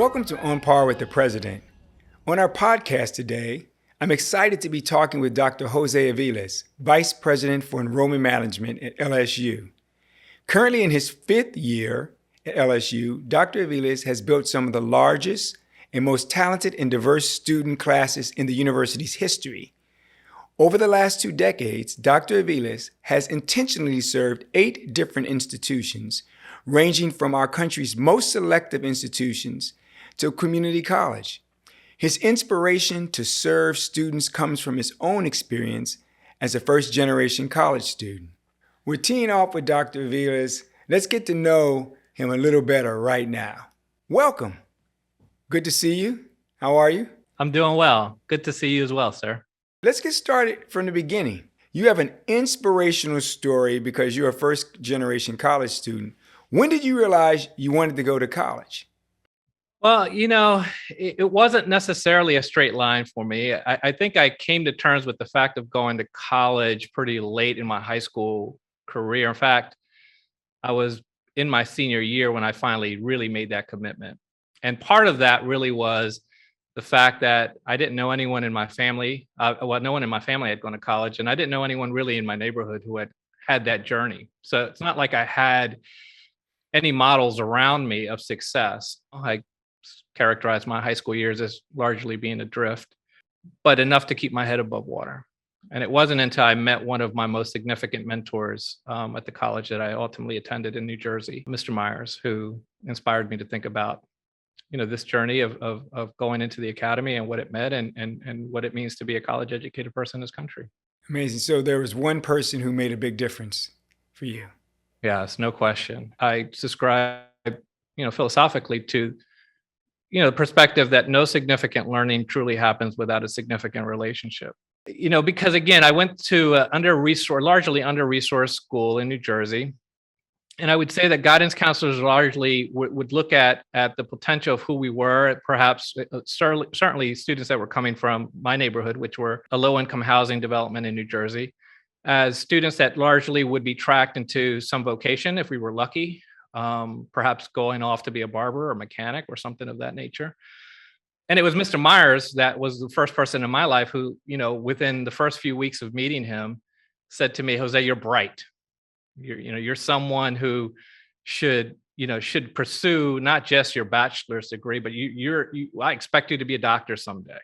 Welcome to On Par with the President. On our podcast today, I'm excited to be talking with Dr. Jose Aviles, Vice President for Enrollment Management at LSU. Currently in his fifth year at LSU, Dr. Aviles has built some of the largest and most talented and diverse student classes in the university's history. Over the last 2 decades, Dr. Aviles has intentionally served 8 different institutions, ranging from our country's most selective institutions to community college. His inspiration to serve students comes from his own experience as a first-generation college student. We're teeing off with Dr. Aviles. Let's get to know him a little better right now. Welcome. Good to see you. How are you? I'm doing well. Good to see you as well, sir. Let's get started from the beginning. You have an inspirational story because you're a first-generation college student. When did you realize you wanted to go to college? Well, it wasn't necessarily a straight line for me. I think I came to terms with the fact of going to college pretty late in my high school career. In fact, I was in my senior year when I finally really made that commitment. And part of that really was the fact that I didn't know anyone in my family. No one in my family had gone to college, and I didn't know anyone really in my neighborhood who had that journey. So it's not like I had any models around me of success. I characterize my high school years as largely being adrift, but enough to keep my head above water. And it wasn't until I met one of my most significant mentors at the college that I ultimately attended in New Jersey, Mr. Myers, who inspired me to think about, this journey of going into the academy and what it meant and what it means to be a college educated person in this country. Amazing. So there was one person who made a big difference for you. Yes, no question. I subscribe, philosophically to the perspective that no significant learning truly happens without a significant relationship. Because again, I went to largely under-resourced school in New Jersey. And I would say that guidance counselors largely would look at the potential of who we were, perhaps certainly students that were coming from my neighborhood, which were a low-income housing development in New Jersey, as students that largely would be tracked into some vocation if we were lucky. Perhaps going off to be a barber or mechanic or something of that nature. And it was Mr. Myers that was the first person in my life who, within the first few weeks of meeting him, said to me, "Jose, you're bright. You're someone who should pursue not just your bachelor's degree, but I expect you to be a doctor someday."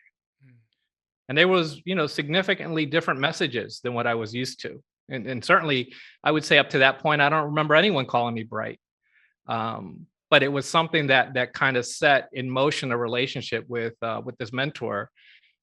And there was, significantly different messages than what I was used to. And certainly I would say up to that point, I don't remember anyone calling me bright. But it was something that kind of set in motion a relationship with this mentor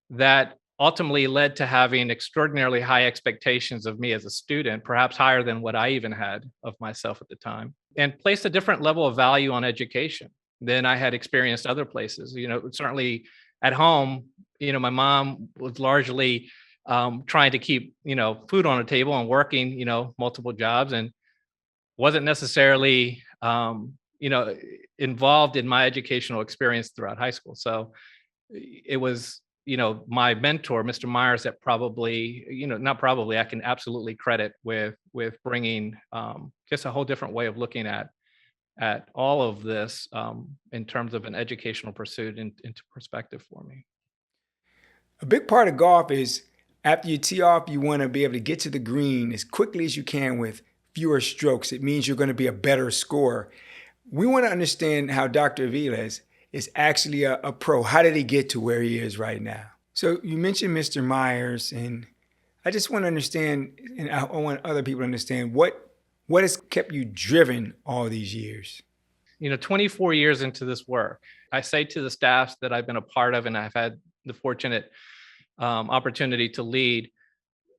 that ultimately led to having extraordinarily high expectations of me as a student, perhaps higher than what I even had of myself at the time, and placed a different level of value on education than I had experienced other places. Certainly at home, my mom was largely trying to keep, food on the table and working, multiple jobs, and wasn't necessarily involved in my educational experience throughout high school. So it was, my mentor, Mr. Myers, that I can absolutely credit with bringing just a whole different way of looking at all of this in terms of an educational pursuit into perspective for me. A big part of golf is after you tee off, you want to be able to get to the green as quickly as you can with fewer strokes. It means you're going to be a better scorer. We want to understand how Dr. Aviles is actually a pro. How did he get to where he is right now? So you mentioned Mr. Myers, and I just want to understand, and I want other people to understand, what has kept you driven all these years? 24 years into this work, I say to the staffs that I've been a part of and I've had the fortunate opportunity to lead,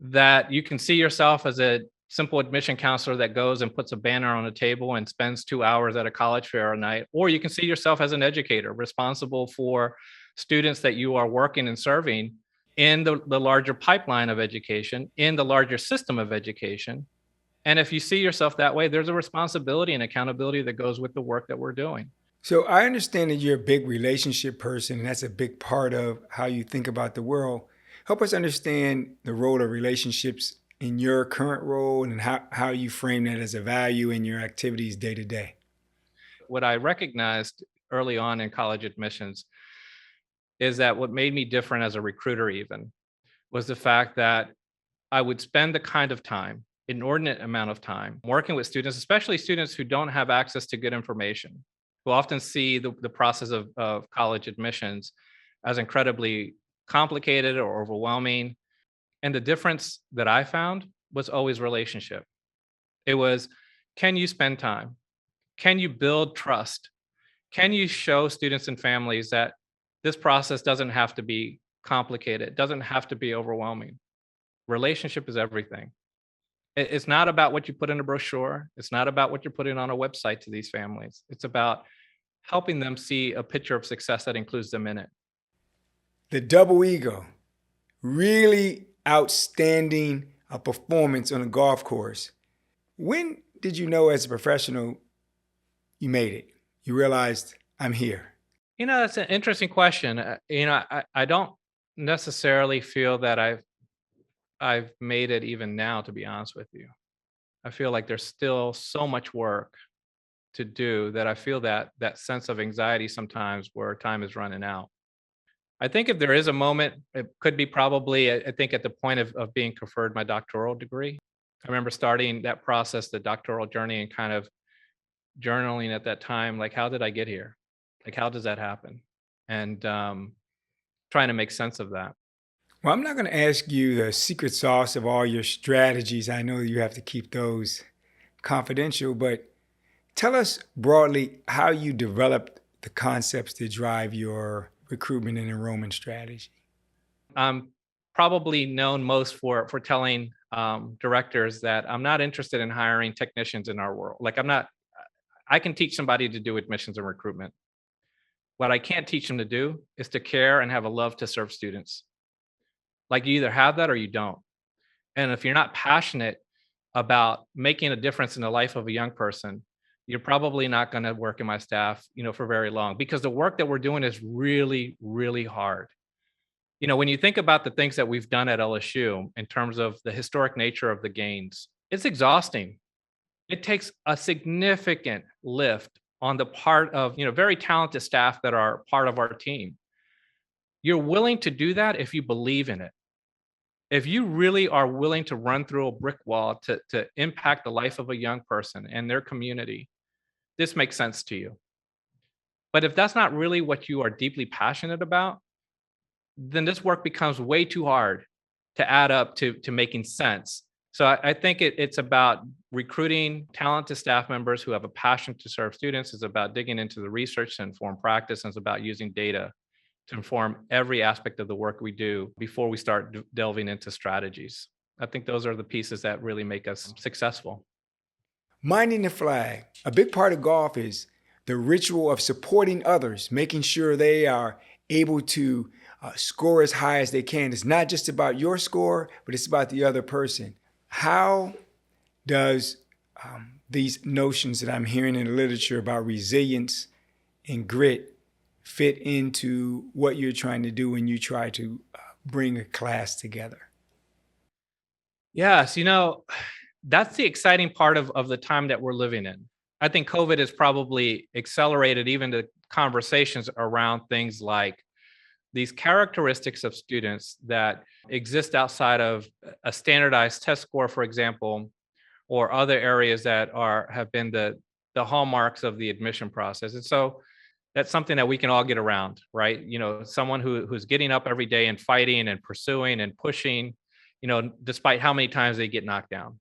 that you can see yourself as a simple admission counselor that goes and puts a banner on a table and spends 2 hours at a college fair a night, or you can see yourself as an educator responsible for students that you are working and serving in the larger pipeline of education, in the larger system of education. And if you see yourself that way, there's a responsibility and accountability that goes with the work that we're doing. So I understand that you're a big relationship person, and that's a big part of how you think about the world. Help us understand the role of relationships in your current role and how you frame that as a value in your activities day to day. What I recognized early on in college admissions is that what made me different as a recruiter even was the fact that I would spend the kind of time, inordinate amount of time, working with students, especially students who don't have access to good information, who often see the process of college admissions as incredibly complicated or overwhelming. And the difference that I found was always relationship. It was, can you spend time? Can you build trust? Can you show students and families that this process doesn't have to be complicated, doesn't have to be overwhelming? Relationship is everything. It's not about what you put in a brochure. It's not about what you're putting on a website to these families. It's about helping them see a picture of success that includes them in it. The double ego, really outstanding performance on a golf course. When did you know as a professional you made it? You realized, I'm here. That's an interesting question. I don't necessarily feel that I've made it even now, to be honest with you. I feel like there's still so much work to do that I feel that sense of anxiety sometimes where time is running out. I think if there is a moment, it could be probably, I think, at the point of being conferred my doctoral degree. I remember starting that process, the doctoral journey, and kind of journaling at that time, like, how did I get here? Like, how does that happen? And trying to make sense of that. Well, I'm not going to ask you the secret sauce of all your strategies. I know you have to keep those confidential, but tell us broadly how you developed the concepts that drive your recruitment and enrollment strategy. I'm probably known most for telling directors that I'm not interested in hiring technicians in our world. Like, I can teach somebody to do admissions and recruitment. What I can't teach them to do is to care and have a love to serve students. Like, you either have that or you don't. And if you're not passionate about making a difference in the life of a young person, you're probably not going to work in my staff, for very long, because the work that we're doing is really, really hard. When you think about the things that we've done at LSU in terms of the historic nature of the gains, it's exhausting. It takes a significant lift on the part of, very talented staff that are part of our team. You're willing to do that if you believe in it. If you really are willing to run through a brick wall to impact the life of a young person and their community, this makes sense to you. But if that's not really what you are deeply passionate about, then this work becomes way too hard to add up to making sense. So I think it's about recruiting talented staff members who have a passion to serve students. It's about digging into the research to inform practice, and it's about using data to inform every aspect of the work we do before we start delving into strategies. I think those are the pieces that really make us successful. Minding the flag. A big part of golf is the ritual of supporting others, making sure they are able to score as high as they can. It's not just about your score, but it's about the other person. How does these notions that I'm hearing in the literature about resilience and grit fit into what you're trying to do when you try to bring a class together? Yes, that's the exciting part of the time that we're living in. I think COVID has probably accelerated even the conversations around things like these characteristics of students that exist outside of a standardized test score, for example, or other areas that have been the hallmarks of the admission process. And so that's something that we can all get around, right? Someone who's getting up every day and fighting and pursuing and pushing, despite how many times they get knocked down.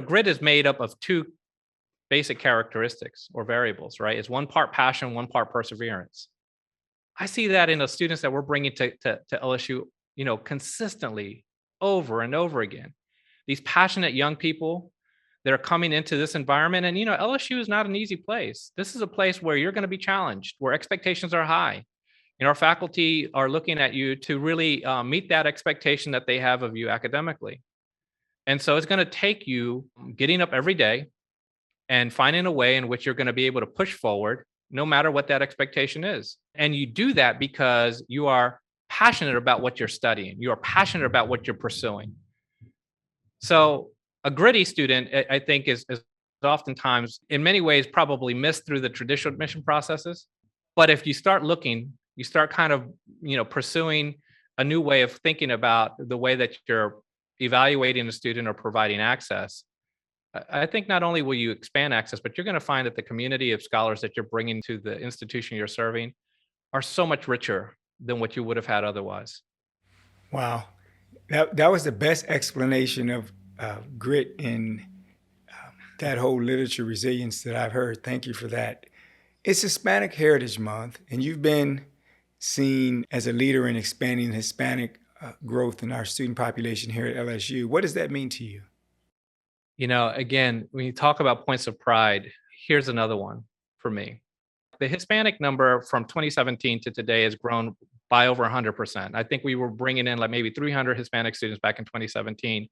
Grit is made up of two basic characteristics or variables, right? It's one part passion, one part perseverance. I see that in the students that we're bringing to LSU, consistently over and over again. These passionate young people that are coming into this environment. And, LSU is not an easy place. This is a place where you're going to be challenged, where expectations are high. Our faculty are looking at you to really meet that expectation that they have of you academically. And so it's going to take you getting up every day and finding a way in which you're going to be able to push forward, no matter what that expectation is. And you do that because you are passionate about what you're studying. You are passionate about what you're pursuing. So a gritty student, I think, is oftentimes, in many ways, probably missed through the traditional admission processes. But if you start looking, you start kind of, pursuing a new way of thinking about the way that you're evaluating a student or providing access. I think not only will you expand access, but you're going to find that the community of scholars that you're bringing to the institution you're serving are so much richer than what you would have had otherwise. Wow. That was the best explanation of grit in that whole literature resilience that I've heard. Thank you for that. It's Hispanic Heritage Month, and you've been seen as a leader in expanding Hispanic growth in our student population here at LSU. What does that mean to you? Again, when you talk about points of pride, here's another one for me. The Hispanic number from 2017 to today has grown by over 100%. I think we were bringing in like maybe 300 Hispanic students back in 2017.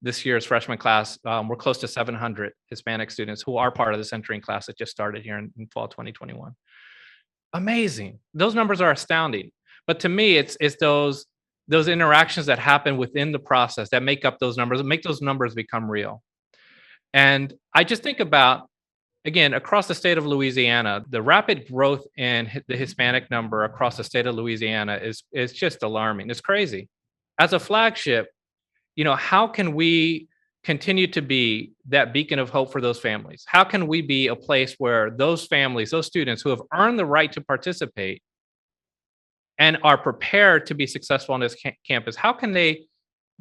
This year's freshman class, we're close to 700 Hispanic students who are part of this entering class that just started here in fall 2021. Amazing. Those numbers are astounding. But to me, it's those interactions that happen within the process that make up those numbers, make those numbers become real. And I just think about, again, across the state of Louisiana, the rapid growth in the Hispanic number across the state of Louisiana is just alarming. It's crazy. As a flagship, how can we continue to be that beacon of hope for those families? How can we be a place where those families, those students who have earned the right to participate and are prepared to be successful on this campus, how can they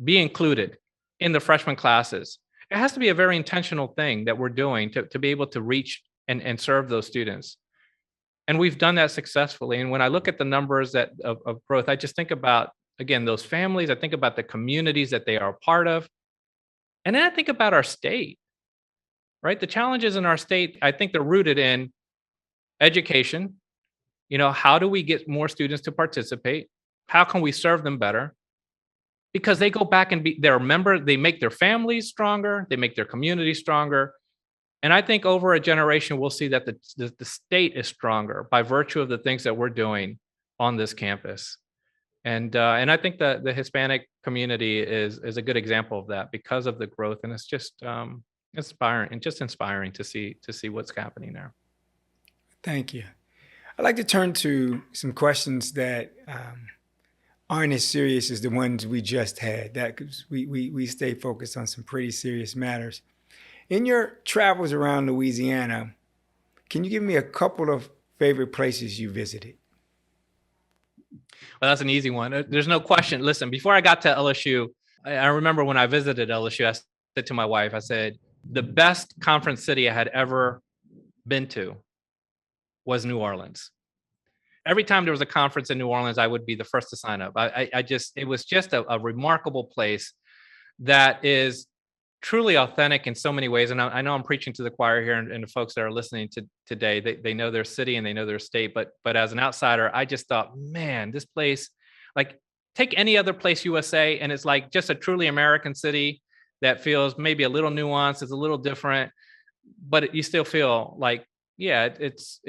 be included in the freshman classes? It has to be a very intentional thing that we're doing to be able to reach and serve those students. And we've done that successfully. And when I look at the numbers of growth, I just think about, again, those families. I think about the communities that they are a part of. And then I think about our state, right? The challenges in our state, I think they're rooted in education. How do we get more students to participate? How can we serve them better? Because they go back and they're a member, they make their families stronger, they make their community stronger. And I think over a generation, we'll see that the state is stronger by virtue of the things that we're doing on this campus. And I think that the Hispanic community is a good example of that because of the growth. And it's just inspiring to see what's happening there. Thank you. I'd like to turn to some questions that aren't as serious as the ones we just had. That because we stay focused on some pretty serious matters. In your travels around Louisiana, can you give me a couple of favorite places you visited? Well, that's an easy one. There's no question. Listen, before I got to LSU, I remember when I visited LSU, I said to my wife, I said, the best conference city I had ever been to was New Orleans. Every time there was a conference in New Orleans, I would be the first to sign up. It was just a remarkable place that is truly authentic in so many ways. And I know I'm preaching to the choir here, and the folks that are listening to today, they know their city and they know their state. But as an outsider, I just thought, man, this place, like take any other place USA, and it's like just a truly American city that feels maybe a little nuanced, it's a little different, but you still feel like, yeah, it's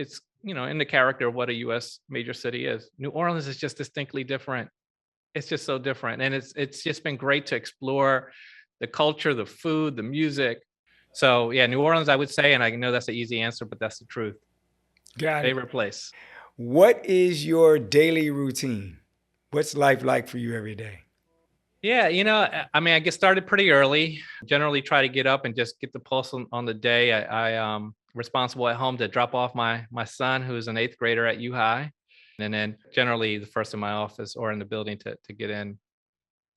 in the character of what a U.S. major city is. New Orleans is just distinctly different. It's just so different. And it's just been great to explore the culture, the food, the music. So yeah, New Orleans, I would say, and I know that's an eeasy answer, but that's the truth. Got it. Favorite place. What is your daily routine? What's life like for you every day? Yeah, I get started pretty early. Generally try to get up and just get the pulse on the day. I'm responsible at home to drop off my son, who's an 8th grader at U High. And then generally the first in my office or in the building to get in.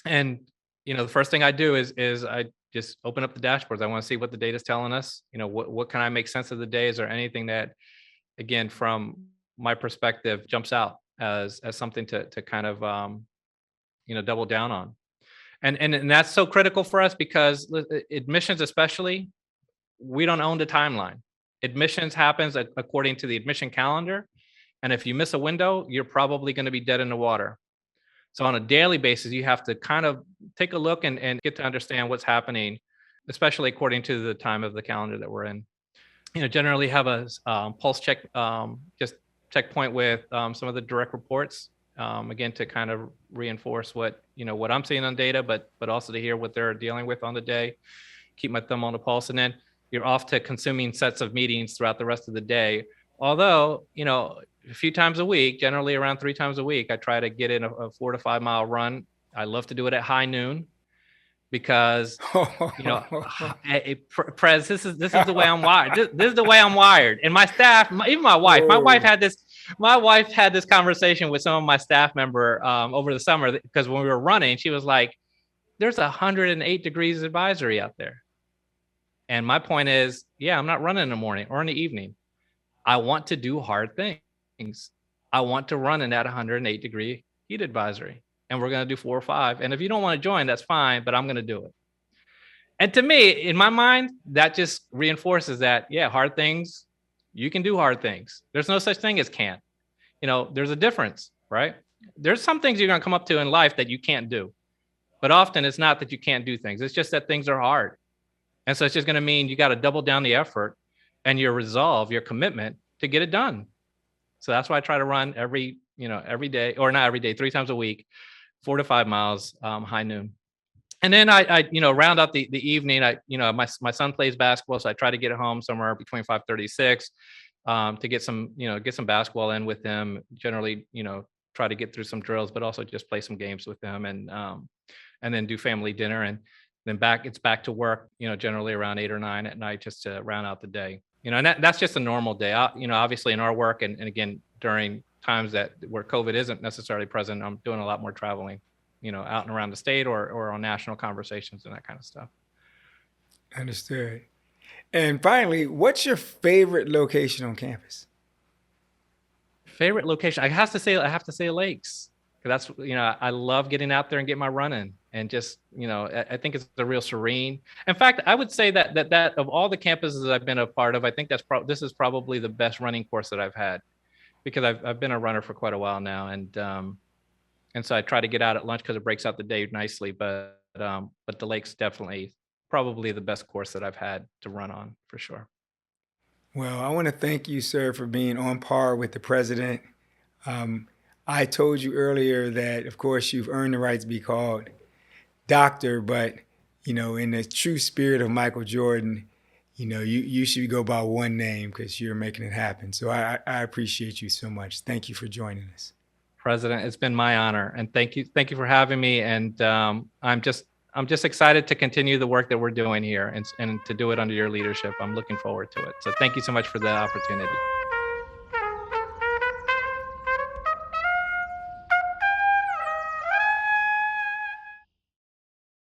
And, the first thing I do is I just open up the dashboards. I want to see what the data is telling us. What can I make sense of the day? Is there anything that, again, from my perspective, jumps out as something to kind of, double down on? And that's so critical for us because admissions, especially, we don't own the timeline. Admissions happens according to the admission calendar. And if you miss a window, you're probably going to be dead in the water. So on a daily basis, you have to kind of take a look and get to understand what's happening, especially according to the time of the calendar that we're in. Generally have a pulse check, just checkpoint with some of the direct reports, again, to kind of reinforce what I'm seeing on data, but also to hear what they're dealing with on the day, keep my thumb on the pulse. And then you're off to consuming sets of meetings throughout the rest of the day. Although, a few times a week, generally around 3 times a week, I try to get in a 4 to 5 mile run. I love to do it at high noon because, Prez, this is the way I'm wired. This is the way I'm wired. And my staff, even my wife, my wife had this conversation with some of my staff member over the summer, because when we were running, she was like, there's 108 degrees advisory out there. And my point is, I'm not running in the morning or in the evening. I want to do hard things. I want to run in that 108 degree heat advisory. And we're going to do 4 or 5. And if you don't want to join, that's fine, but I'm going to do it. And to me, in my mind, that just reinforces that, hard things, you can do hard things. There's no such thing as can't. There's a difference, right? There's some things you're going to come up to in life that you can't do. But often it's not that you can't do things. It's just that things are hard. And so it's just going to mean you got to double down the effort and your resolve, your commitment to get it done. So that's why I try to run every day, or not every day, 3 times a week, 4 to 5 miles, high noon. And then I round out the evening. My son plays basketball, so I try to get home somewhere between 5:36 to get some basketball in with him. Generally, try to get through some drills, but also just play some games with them, and then do family dinner, and then it's back to work. Generally around 8 or 9 at night, just to round out the day. And that's just a normal day. Obviously in our work, and again during times where COVID isn't necessarily present, I'm doing a lot more traveling, out and around the state or on national conversations and that kind of stuff. Understood. And finally, what's your favorite location on campus? Favorite location? I have to say lakes. That's, I love getting out there and getting my run in, and just, I think it's a real serene. In fact, I would say that of all the campuses I've been a part of, I think this is probably the best running course that I've had, because I've been a runner for quite a while now. And so I try to get out at lunch because it breaks out the day nicely, but the lake's definitely probably the best course that I've had to run on, for sure. Well, I want to thank you, sir, for being on par with the president. I told you earlier that, of course, you've earned the right to be called doctor, but, in the true spirit of Michael Jordan, you should go by one name, because you're making it happen. So I appreciate you so much. Thank you for joining us. President, it's been my honor, and thank you for having me. And I'm just excited to continue the work that we're doing here, and to do it under your leadership. I'm looking forward to it. So thank you so much for the opportunity.